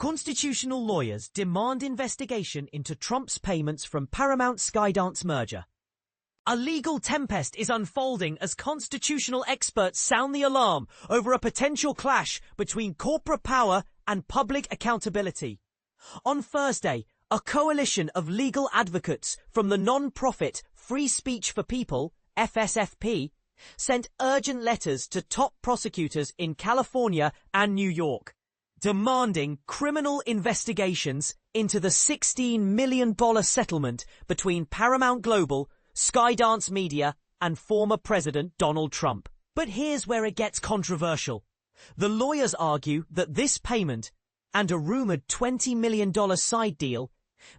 Constitutional lawyers demand investigation into Trump's payments from Paramount-Skydance merger. A legal tempest is unfolding as constitutional experts sound the alarm over a potential clash between corporate power and public accountability. On Thursday, a coalition of legal advocates from the non-profit Free Speech for People, FSFP, sent urgent letters to top prosecutors in California and New York, demanding criminal investigations into the $16 million settlement between Paramount Global, Skydance Media, and former President Donald Trump. But here's where it gets controversial. The lawyers argue that this payment and a rumored $20 million side deal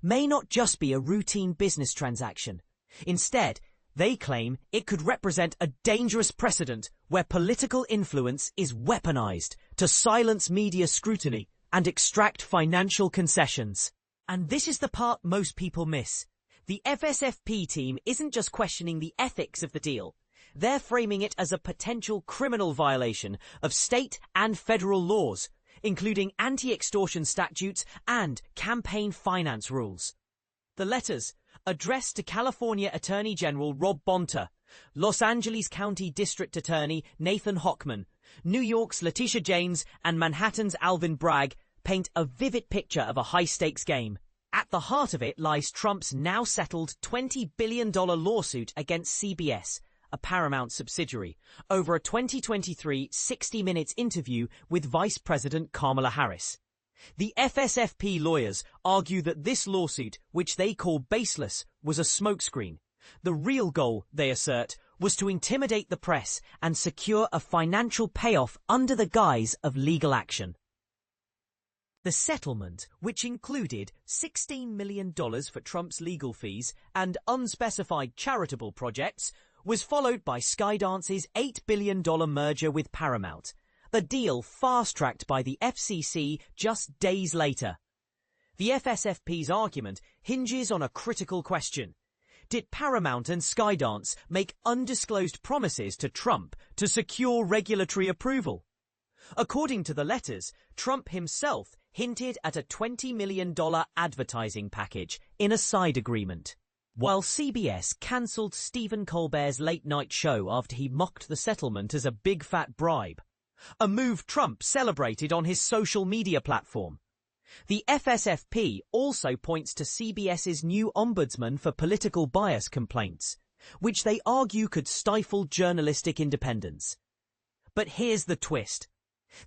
may not just be a routine business transaction. Instead, they claim it could represent a dangerous precedent where political influence is weaponized to silence media scrutiny and extract financial concessions. And this is the part most people miss. The FSFP team isn't just questioning the ethics of the deal. They're framing it as a potential criminal violation of state and federal laws, including anti-extortion statutes and campaign finance rules. The letters, addressed to California Attorney General Rob Bonta, Los Angeles County District Attorney Nathan Hochman, New York's Letitia James, and Manhattan's Alvin Bragg, paint a vivid picture of a high-stakes game. At the heart of it lies Trump's now-settled $20 billion lawsuit against CBS, a Paramount subsidiary, over a 2023 60 Minutes interview with Vice President Kamala Harris. The FSFP lawyers argue that this lawsuit, which they call baseless, was a smokescreen. The real goal, they assert, was to intimidate the press and secure a financial payoff under the guise of legal action. The settlement, which included $16 million for Trump's legal fees and unspecified charitable projects, was followed by Skydance's $8 billion merger with Paramount. The deal fast-tracked by the FCC just days later. The FSFP's argument hinges on a critical question. Did Paramount and Skydance make undisclosed promises to Trump to secure regulatory approval? According to the letters, Trump himself hinted at a $20 million advertising package in a side agreement. While CBS cancelled Stephen Colbert's late-night show after he mocked the settlement as a big fat bribe, a move Trump celebrated on his social media platform. The FSFP also points to CBS's new ombudsman for political bias complaints, which they argue could stifle journalistic independence. But here's the twist.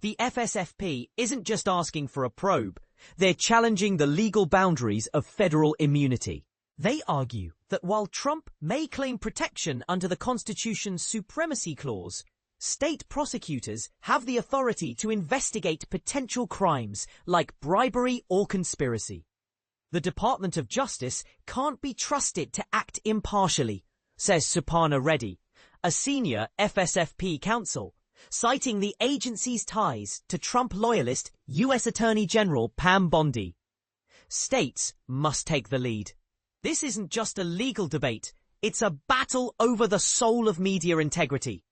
The FSFP isn't just asking for a probe, they're challenging the legal boundaries of federal immunity. They argue that while Trump may claim protection under the Constitution's Supremacy Clause, state prosecutors have the authority to investigate potential crimes like bribery or conspiracy. The Department of Justice can't be trusted to act impartially, says Suparna Reddy, a senior FSFP counsel, citing the agency's ties to Trump loyalist U.S. Attorney General Pam Bondi. States must take the lead. This isn't just a legal debate, it's a battle over the soul of media integrity.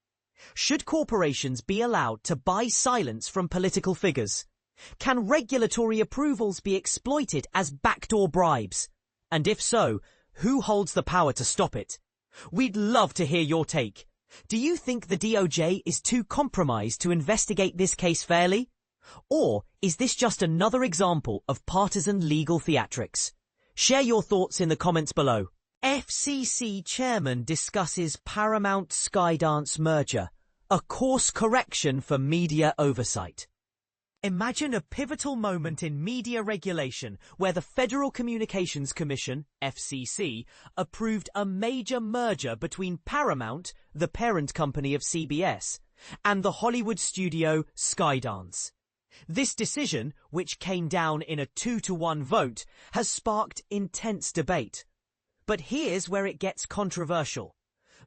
Should corporations be allowed to buy silence from political figures? Can regulatory approvals be exploited as backdoor bribes? And if so, who holds the power to stop it? We'd love to hear your take. Do you think the DOJ is too compromised to investigate this case fairly? Or is this just another example of partisan legal theatrics? Share your thoughts in the comments below. FCC chairman discusses Paramount-Skydance merger, a course correction for media oversight. Imagine a pivotal moment in media regulation where the Federal Communications Commission, FCC, approved a major merger between Paramount, the parent company of CBS, and the Hollywood studio Skydance. This decision, which came down in a 2-to-1 vote, has sparked intense debate. But here's where it gets controversial.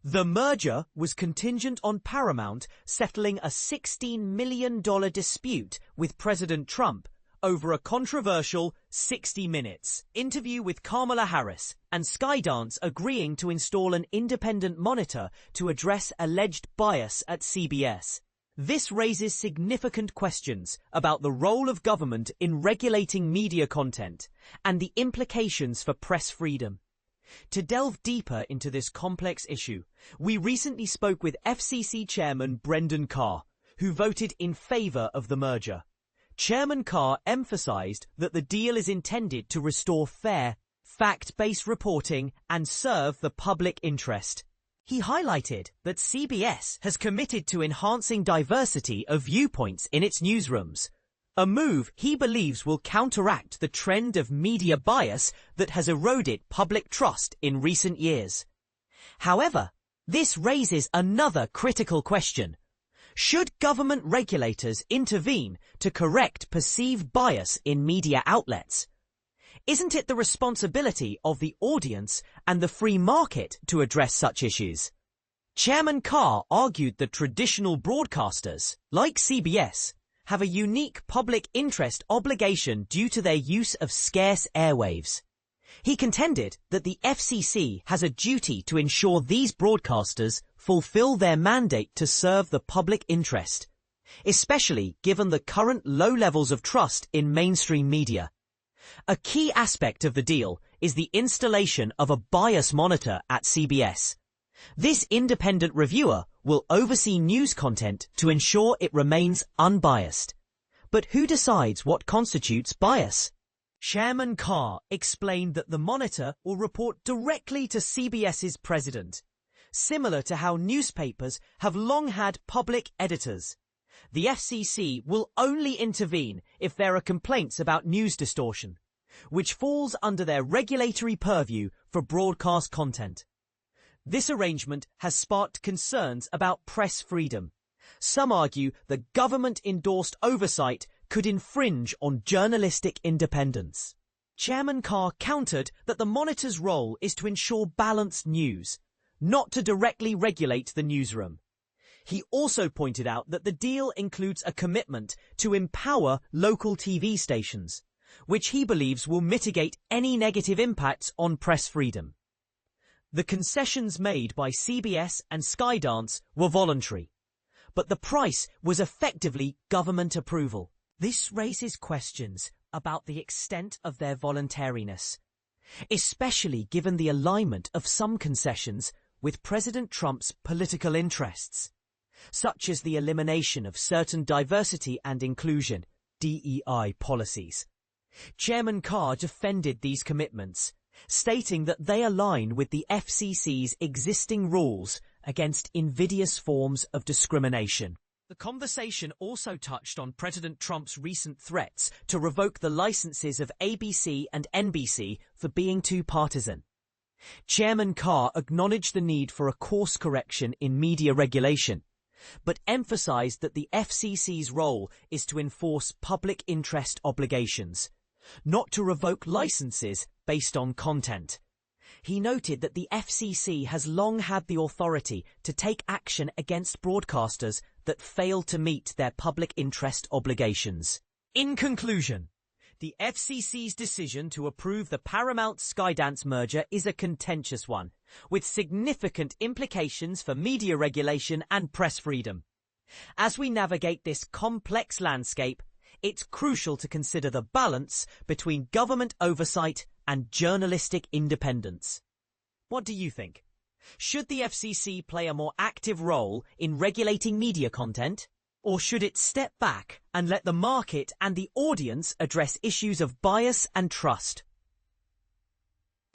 The merger was contingent on Paramount settling a $16 million dispute with President Trump over a controversial 60 Minutes interview with Kamala Harris, and Skydance agreeing to install an independent monitor to address alleged bias at CBS. This raises significant questions about the role of government in regulating media content and the implications for press freedom. To delve deeper into this complex issue, we recently spoke with FCC Chairman Brendan Carr, who voted in favor of the merger. Chairman Carr emphasized that the deal is intended to restore fair, fact-based reporting and serve the public interest. He highlighted that CBS has committed to enhancing diversity of viewpoints in its newsrooms, a move he believes will counteract the trend of media bias that has eroded public trust in recent years. However, this raises another critical question. Should government regulators intervene to correct perceived bias in media outlets? Isn't it the responsibility of the audience and the free market to address such issues? Chairman Carr argued that traditional broadcasters, like CBS, have a unique public interest obligation due to their use of scarce airwaves. He contended that the FCC has a duty to ensure these broadcasters fulfill their mandate to serve the public interest, especially given the current low levels of trust in mainstream media. A key aspect of the deal is the installation of a bias monitor at CBS. This independent reviewer will oversee news content to ensure it remains unbiased. But who decides what constitutes bias? Chairman Carr explained that the monitor will report directly to CBS's president, similar to how newspapers have long had public editors. The FCC will only intervene if there are complaints about news distortion, which falls under their regulatory purview for broadcast content. This arrangement has sparked concerns about press freedom. Some argue that government-endorsed oversight could infringe on journalistic independence. Chairman Carr countered that the monitor's role is to ensure balanced news, not to directly regulate the newsroom. He also pointed out that the deal includes a commitment to empower local TV stations, which he believes will mitigate any negative impacts on press freedom. The concessions made by CBS and Skydance were voluntary, but the price was effectively government approval. This raises questions about the extent of their voluntariness, especially given the alignment of some concessions with President Trump's political interests, such as the elimination of certain diversity and inclusion (DEI) policies. Chairman Carr defended these commitments, stating that they align with the FCC's existing rules against invidious forms of discrimination. The conversation also touched on President Trump's recent threats to revoke the licenses of ABC and NBC for being too partisan. Chairman Carr acknowledged the need for a course correction in media regulation, but emphasized that the FCC's role is to enforce public interest obligations, not to revoke licenses based on content. He noted that the FCC has long had the authority to take action against broadcasters that fail to meet their public interest obligations. In conclusion, the FCC's decision to approve the Paramount-Skydance merger is a contentious one, with significant implications for media regulation and press freedom. As we navigate this complex landscape, it's crucial to consider the balance between government oversight and journalistic independence. What do you think? Should the FCC play a more active role in regulating media content? Or should it step back and let the market and the audience address issues of bias and trust?